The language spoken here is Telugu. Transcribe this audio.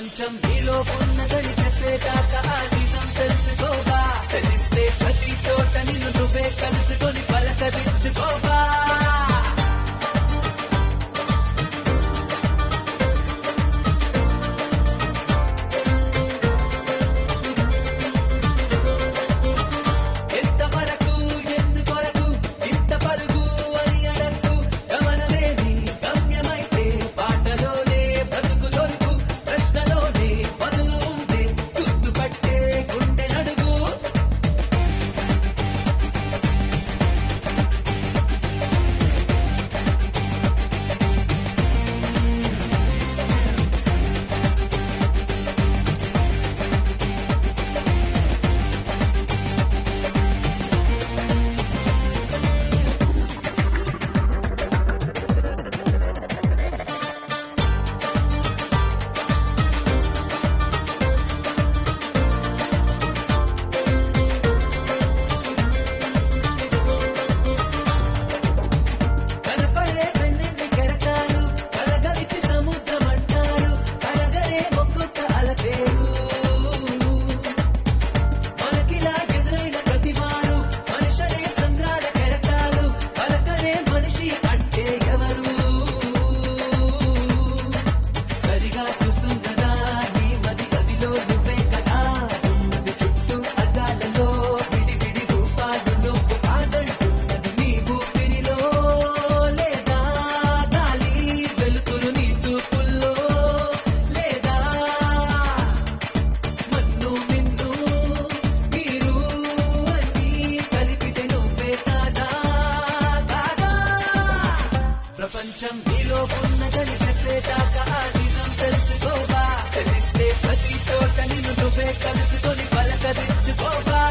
ప్రపంచం నీలో ఉన్నదని చెప్పేదాకా ఆ నిజం తెలుసుకోవా. తెలిస్తే ప్రతి చోట నిన్ను నువ్వే కలుసుకొని పలకరించుకోవా. ఎంతవరకు ఎందుకొరకు ఇంత పరుగు అని అడక్కు. గమనమే నీ గమ్యమైతే పాటలోనే బ్రతుకు దొరుకు. ప్రశ్నలోనే బదులు ఉందే గుర్తుపట్టే గుండె నడుగు. కనపడే వెన్నెన్ని కెరటాలు కలగలిపి సముద్రం అంటారు. అడగరే ఒక్కొక్క అలతేరు. మనకిలా ఎదురైన ప్రతివారు మనుషరే సంద్రాల కెరటాలు. పలకరే మనిషి అంటే ఎవరు? సరిగా చూస్తున్నదా నీ మది గదిలో నువ్వే కదా. ఉన్నది చుట్టూ అద్దాలలో విడివిడి రూపాలు. నువ్వు కాదంటున్నది నీ ఊపిరిలో లేదా గాలి వెలుతురు నీ చూపుల్లో లేదా మన్ను నిన్ను మీరు అన్నీ కలిపితే నువ్వే కాదా కాదా. ప్రపంచం నీలో ఉన్నదని చెప్పేదాకా ఆ నిజం తెలుసుకోవా. తెలిస్తే ప్రతి చోట నిన్ను నువ్వే కలుసుకొని పలకరించుకోవా.